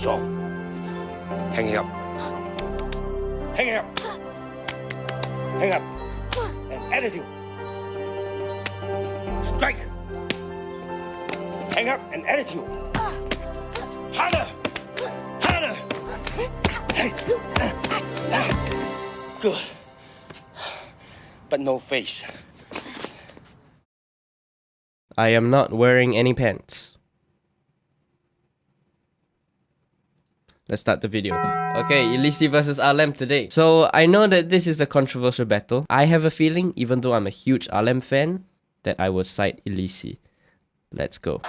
strong. Hang it up. Hang it up. Hang up. And attitude. Strike. Hang up and attitude. Harder. Harder. Hey. Good. But no face. I am not wearing any pants. Let's start the video. Okay, Elisii versus Alem today. So I know that this is a controversial battle. I have a feeling, even though I'm a huge Alem fan, that I will side Elisii. Let's go.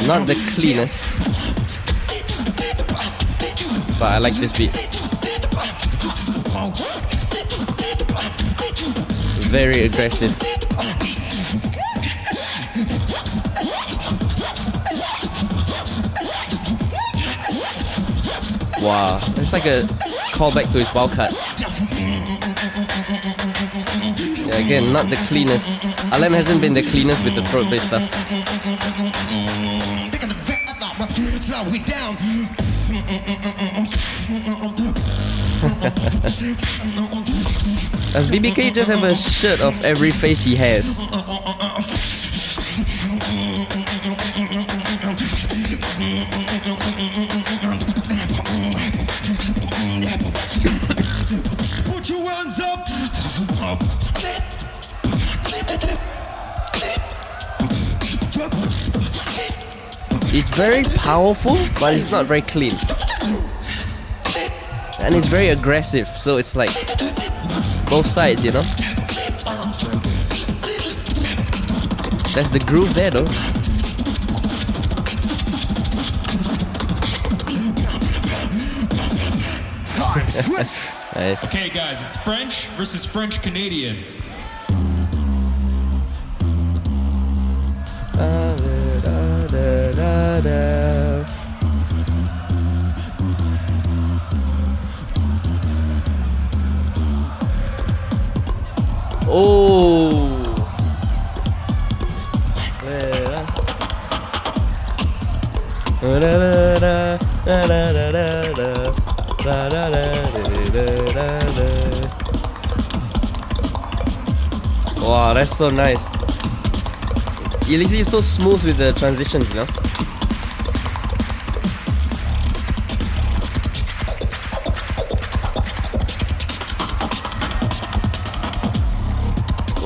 Not the cleanest, but I like this beat. Very aggressive. Wow, it's like a callback to his wild card. Yeah, again, not the cleanest. Alem hasn't been the cleanest with the throat-based stuff. Does BBK just have a shirt of every face he has? Put your hands up. It's very powerful, but it's not very clean. And it's very aggressive, so it's like both sides, you know? That's the groove there though. Nice. Okay guys, it's French versus French Canadian. Oh. Wow, that's so nice. Elisii is so smooth with the transitions, you know?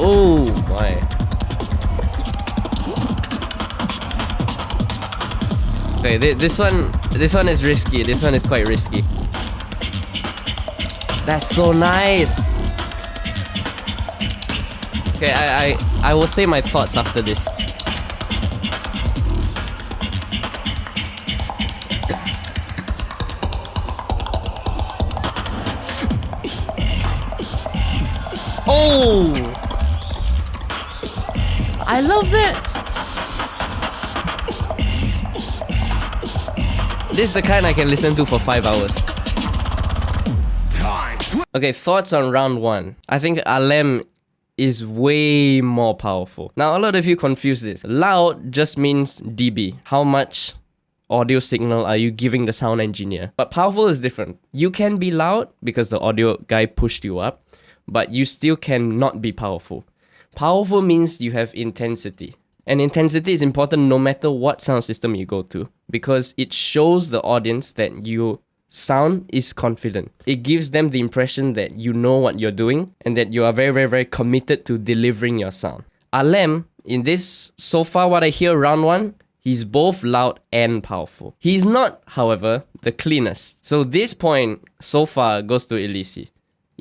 Oh my. Okay, this one is risky. This one is quite risky. That's so nice. Okay, I will say my thoughts after this. Oh! I love that! This is the kind I can listen to for 5 hours. Okay, thoughts on round 1. I think Alem is way more powerful. Now, a lot of you confuse this. Loud just means dB. How much audio signal are you giving the sound engineer? But powerful is different. You can be loud because the audio guy pushed you up, but you still can not be powerful. Powerful means you have intensity. And intensity is important no matter what sound system you go to, because it shows the audience that your sound is confident. It gives them the impression that you know what you're doing and that you are very, very, very committed to delivering your sound. Alem, in this, so far what I hear round 1, he's both loud and powerful. He's not, however, the cleanest. So this point so far goes to Elisii.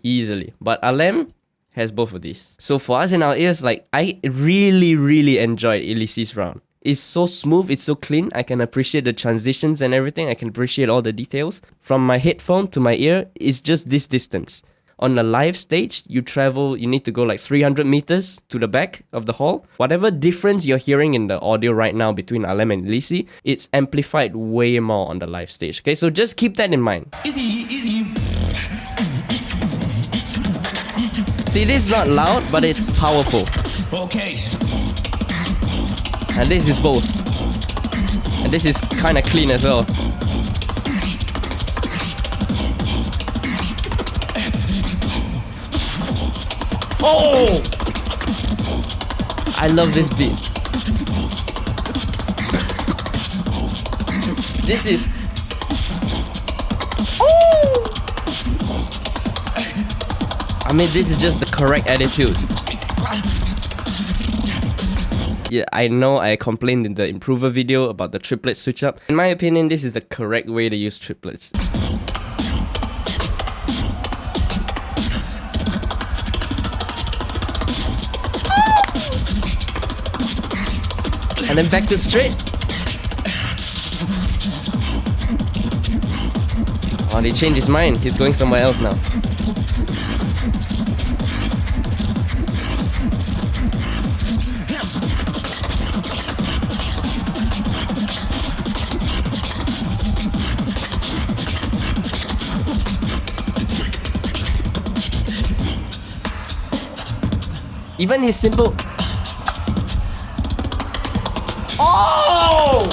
Easily. But Alem has both of these. So for us in our ears, like, I really, really enjoyed Elisii's round. It's so smooth, it's so clean. I can appreciate the transitions and everything. I can appreciate all the details. From my headphone to my ear, it's just this distance. On a live stage, you need to go like 300 meters to the back of the hall. Whatever difference you're hearing in the audio right now between Alem and Elisii, it's amplified way more on the live stage. Okay, so just keep that in mind. Easy, easy. See, this is not loud, but it's powerful. Okay. And this is both. And this is kind of clean as well. Oh! I love this beat. This is... Oh! I mean, this is just the correct attitude. Yeah, I know I complained in the improver video about the triplet switch up. In my opinion, this is the correct way to use triplets. And then back to straight. Oh, he changed his mind. He's going somewhere else now. Even his simple... Oh!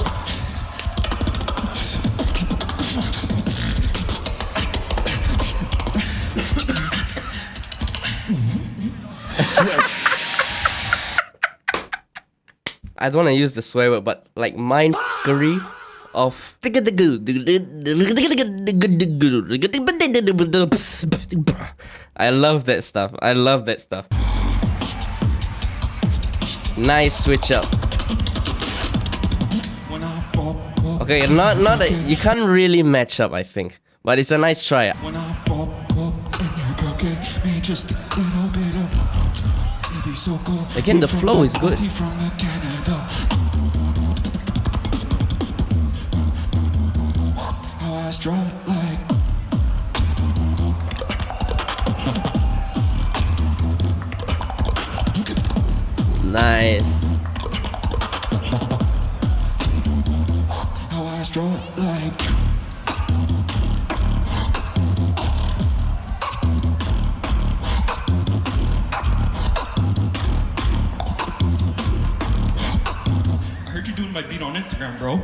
I don't want to use the swear word, but like mindfuckery of... I love that stuff. I love that stuff. Nice switch up. Okay, not that you can't really match up, I think, but it's a nice try. Again, the flow is good. Nice. I heard you doing my beat on Instagram, bro.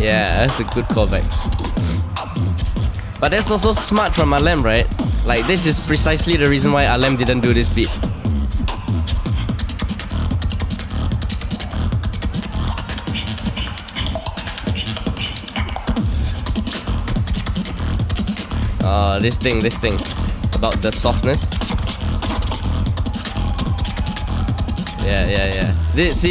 Yeah, that's a good callback. But that's also smart from Alem, right? Like, this is precisely the reason why Alem didn't do this beat. This thing about the softness. Yeah. This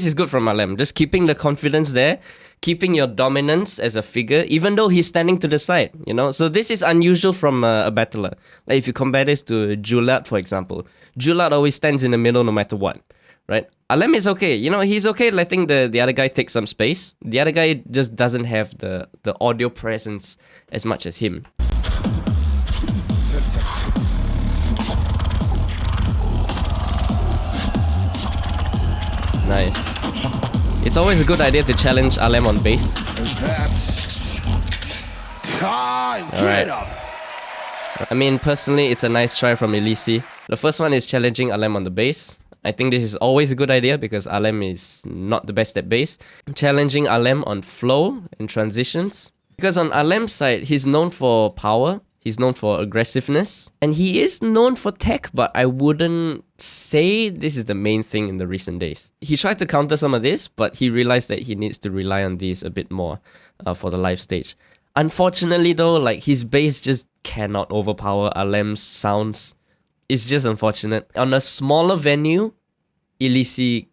is good from Alem. Just keeping the confidence there, keeping your dominance as a figure, even though he's standing to the side, you know? So this is unusual from a battler. Like if you compare this to Juilliard, for example. Juilliard always stands in the middle no matter what, right? Alem is okay. You know, he's okay letting the other guy take some space. The other guy just doesn't have the audio presence as much as him. Nice. It's always a good idea to challenge Alem on bass. Alright. I mean, personally, it's a nice try from Elisii. The first one is challenging Alem on the bass. I think this is always a good idea because Alem is not the best at bass. Challenging Alem on flow and transitions. Because on Alem's side, he's known for power. He's known for aggressiveness. And he is known for tech, but I wouldn't say this is the main thing in the recent days. He tried to counter some of this, but he realized that he needs to rely on these a bit more for the live stage. Unfortunately though, like his bass just cannot overpower Alem's sounds. It's just unfortunate. On a smaller venue, Elisii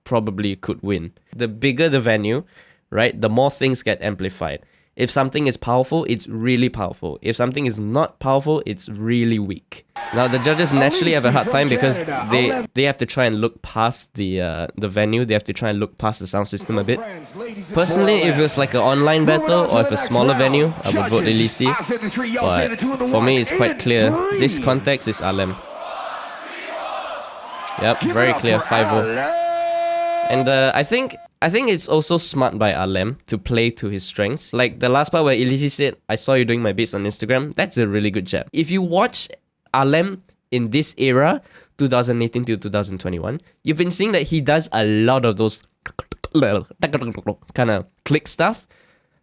probably could win. The bigger the venue, right, the more things get amplified. If something is powerful, it's really powerful. If something is not powerful, it's really weak. Now the judges naturally have a hard time because they have to try and look past the venue. They have to try and look past the sound system a bit. Personally, if it was like an online battle or if a smaller venue, I would vote Elisii. But for me, it's quite clear. This context is Alem. Yep, very clear, 5-0. And I think I think it's also smart by Alem to play to his strengths. Like the last part where Elisii said, I saw you doing my beats on Instagram. That's a really good jab. If you watch Alem in this era, 2018 to 2021, you've been seeing that he does a lot of those kind of click stuff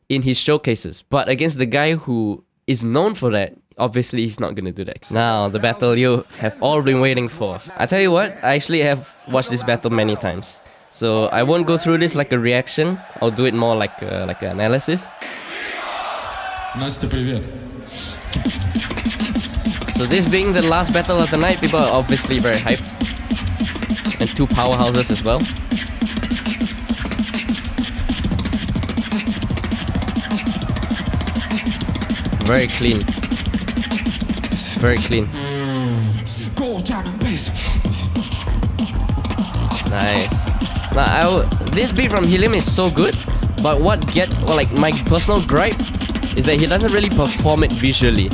in his showcases. But against the guy who is known for that, obviously he's not gonna do that. Now, the battle you have all been waiting for. I tell you what, I actually have watched this battle many times. So I won't go through this like a reaction. I'll do it more like an analysis. Настя, привет. So this being the last battle of the night, people are obviously very hyped. And two powerhouses as well. Very clean. Very clean. Go down and bass. Nice. Now, this beat from Helium is so good, but my personal gripe is that he doesn't really perform it visually.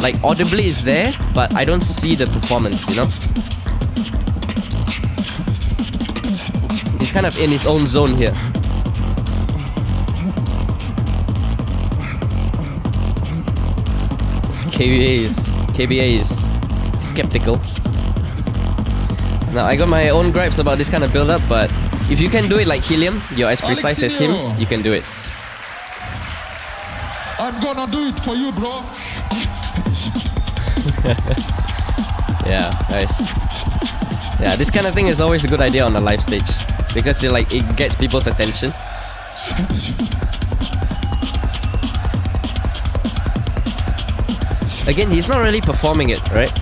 Like, audibly is there, but I don't see the performance, you know? He's kind of in his own zone here. KBA is skeptical. Now, I got my own gripes about this kind of build-up, but if you can do it like Helium, you're as precise as him, you can do it. I'm gonna do it for you, bro. Yeah, nice. Yeah, this kind of thing is always a good idea on a live stage because it gets people's attention. Again, he's not really performing it, right?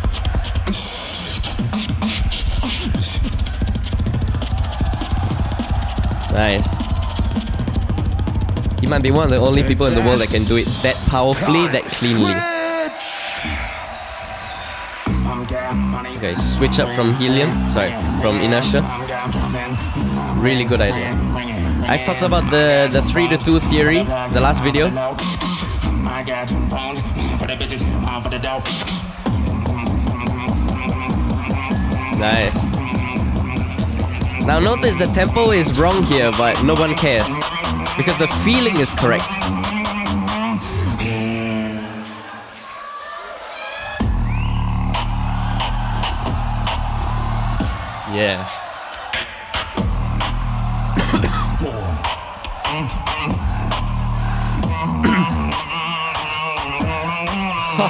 Nice. He might be one of the only people in the world that can do it that powerfully, that cleanly. Okay, switch up from from Inertia. Really good idea. I've talked about the 3-2 theory, the last video. Nice. Now notice the tempo is wrong here, but no one cares because the feeling is correct. Yeah.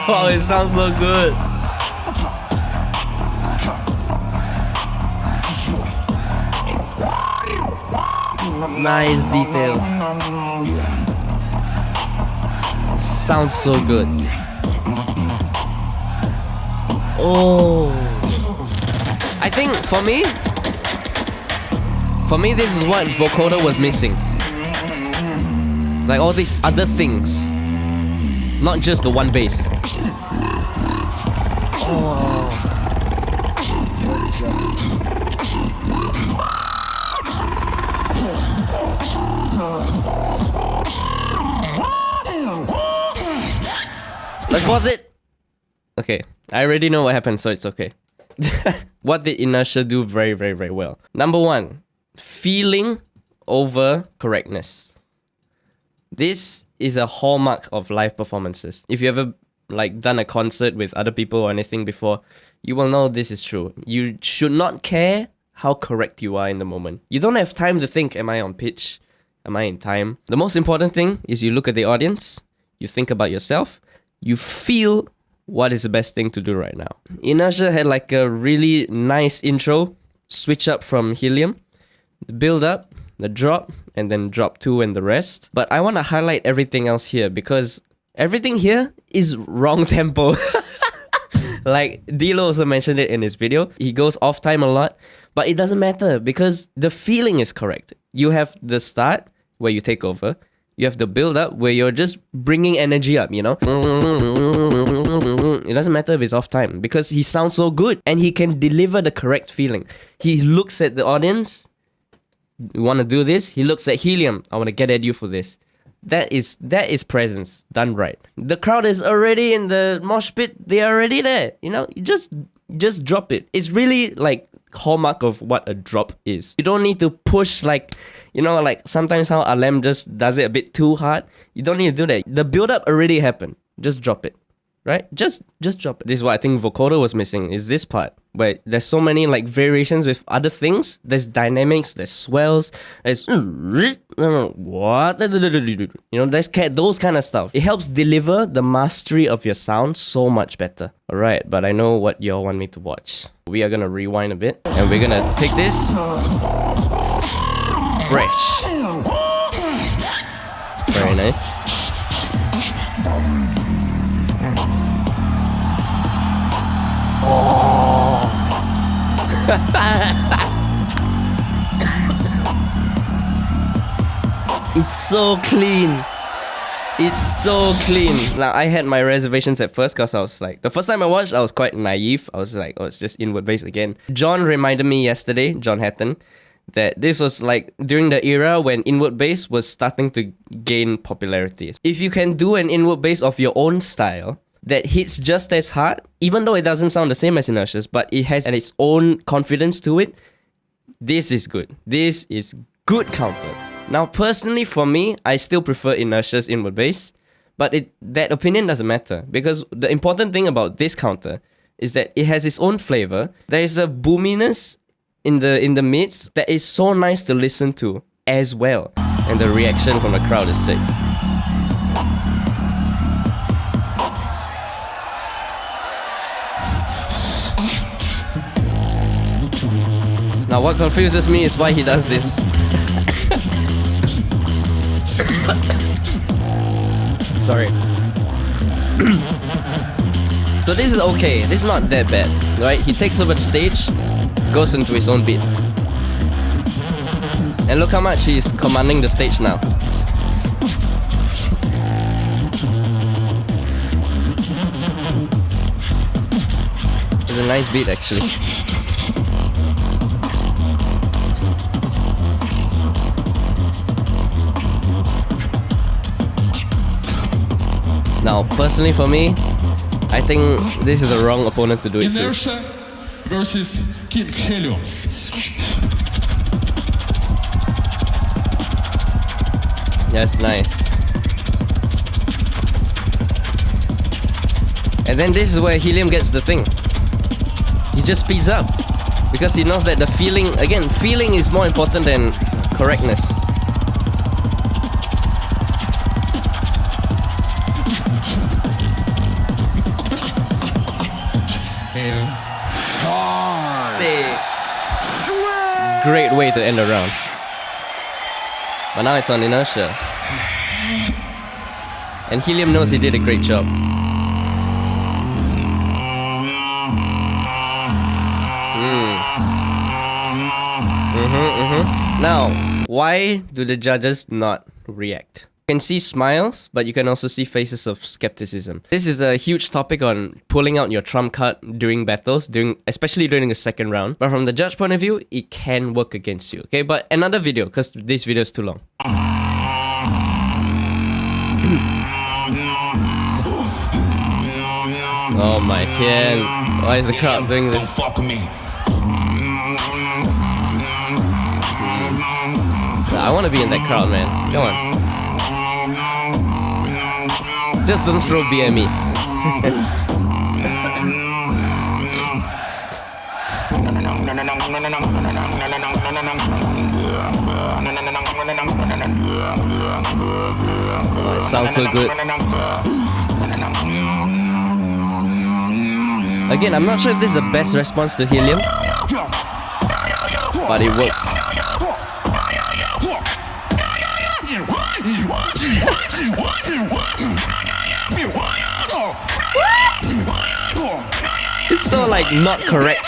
Oh, it sounds so good. Nice detail. Sounds so good. Oh. I think for me, this is what vocoder was missing. Like all these other things. Not just the one bass. Oh. Let's pause it. Okay, I already know what happened, so it's okay. What did Inertia do very, very, very well? Number one, feeling over correctness. This is a hallmark of live performances. If you ever done a concert with other people or anything before, you will know this is true. You should not care how correct you are in the moment. You don't have time to think, am I on pitch? Am I in time? The most important thing is you look at the audience, you think about yourself, you feel what is the best thing to do right now. Inertia had a really nice intro, switch up from Helium, the build up, the drop, and then drop 2 and the rest. But I want to highlight everything else here because everything here is wrong tempo. Dilo also mentioned it in his video. He goes off time a lot, but it doesn't matter because the feeling is correct. You have the start where you take over. You have the build up where you're just bringing energy up, you know? It doesn't matter if it's off time because he sounds so good and he can deliver the correct feeling. He looks at the audience. You want to do this? He looks at Helium. I want to get at you for this. That is presence done right. The crowd is already in the mosh pit. They are already there. You know, you just drop it. It's really hallmark of what a drop is. You don't need to push like, you know, like sometimes how Alem just does it a bit too hard. You don't need to do that. The build-up already happened. Just drop it. Right? Just drop it. This is what I think vocoder was missing, is this part. Where there's so many like variations with other things. There's dynamics, there's swells, there's what? You know, there's those kind of stuff. It helps deliver the mastery of your sound so much better. Alright, but I know what y'all want me to watch. We are gonna rewind a bit and we're gonna take this fresh. Very nice. It's so clean. It's so clean. Now, I had my reservations at first because I was like, the first time I watched, I was quite naive. I was like, oh, it's just inward bass again. John reminded me yesterday, John Hatton, that this was like during the era when inward bass was starting to gain popularity. If you can do an inward bass of your own style that hits just as hard, even though it doesn't sound the same as Inertia's, but it has its own confidence to it, this is good. This is good counter. Now, personally for me, I still prefer Inertia's inward bass, but that opinion doesn't matter because the important thing about this counter is that it has its own flavor. There is a boominess in the mids that is so nice to listen to as well, and the reaction from the crowd is sick. Now, what confuses me is why he does this. Sorry. So this is okay. This is not that bad, right? He takes over the stage, goes into his own beat. And look how much he's commanding the stage now. It's a nice beat actually. Now, personally for me, I think this is the wrong opponent to do it to. Inertia versus King Helium. That's nice. And then this is where Helium gets the thing. He just speeds up because he knows that the feeling, again, feeling is more important than correctness. Great way to end the round. But now it's on Inertia. And Helium knows he did a great job. Now, why do the judges not react? You can see smiles, but you can also see faces of skepticism. This is a huge topic on pulling out your trump card during battles, especially during the second round. But from the judge point of view, it can work against you. Okay, but another video, because this video is too long. Oh my god, why is the crowd doing this? Don't fuck with me. I want to be in that crowd, man. Come on. Just don't throw BME. Oh, it sounds so good. Again, I'm not sure if this is the best response to Helium, but it works. It's so like not correct.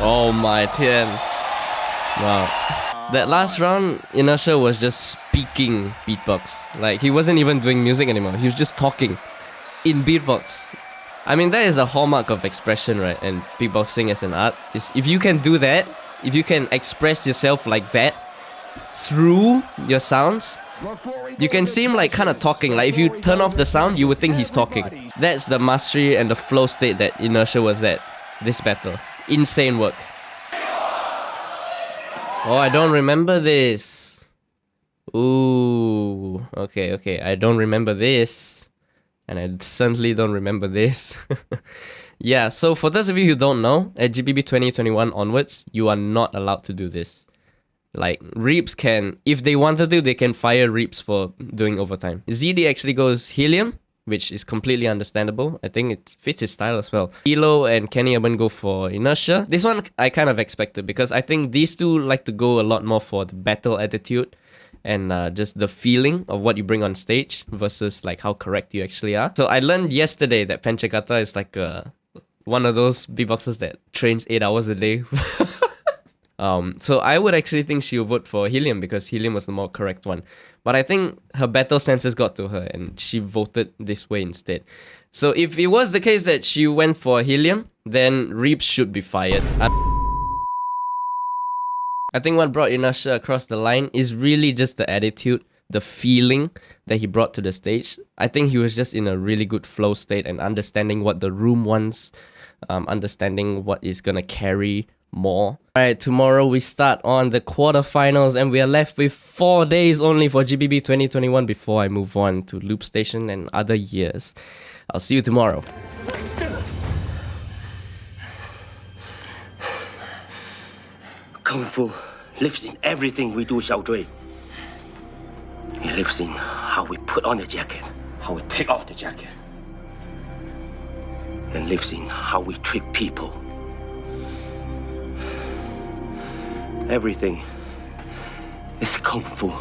Oh my tian. Wow. That last round, Inertia was just speaking beatbox. Like, he wasn't even doing music anymore. He was just talking in beatbox. I mean, that is the hallmark of expression, right? And beatboxing as an art is if you can do that, if you can express yourself like that through your sounds, you can see him like kind of talking. Like if you turn off the sound, you would think he's talking. That's the mastery and the flow state that Inertia was at this battle. Insane work. Oh, I don't remember this. Ooh, okay. I don't remember this. And I certainly don't remember this. Yeah, so for those of you who don't know, at GBB21 onwards, you are not allowed to do this. Like, Reaps can, if they wanted to, they can fire Reaps for doing overtime. ZD actually goes Helium, which is completely understandable. I think it fits his style as well. Elo and Kenny Urban go for Inertia. This one I kind of expected because I think these two like to go a lot more for the battle attitude and just the feeling of what you bring on stage versus like how correct you actually are. So I learned yesterday that Panchakata is like one of those beatboxers that trains 8 hours a day. So I would actually think she would vote for Helium because Helium was the more correct one. But I think her battle senses got to her and she voted this way instead. So if it was the case that she went for Helium, then Reaps should be fired. I think what brought Inertia across the line is really just the attitude, the feeling that he brought to the stage. I think he was just in a really good flow state and understanding what the room wants, understanding what is gonna carry more. Alright, tomorrow we start on the quarterfinals and we are left with 4 days only for GBB 2021 before I move on to Loop Station and other years. I'll see you tomorrow. Kung Fu lives in everything we do, Xiao Zhui. It lives in how we put on the jacket, how we take off the jacket. And lives in how we treat people. Everything is Kung Fu.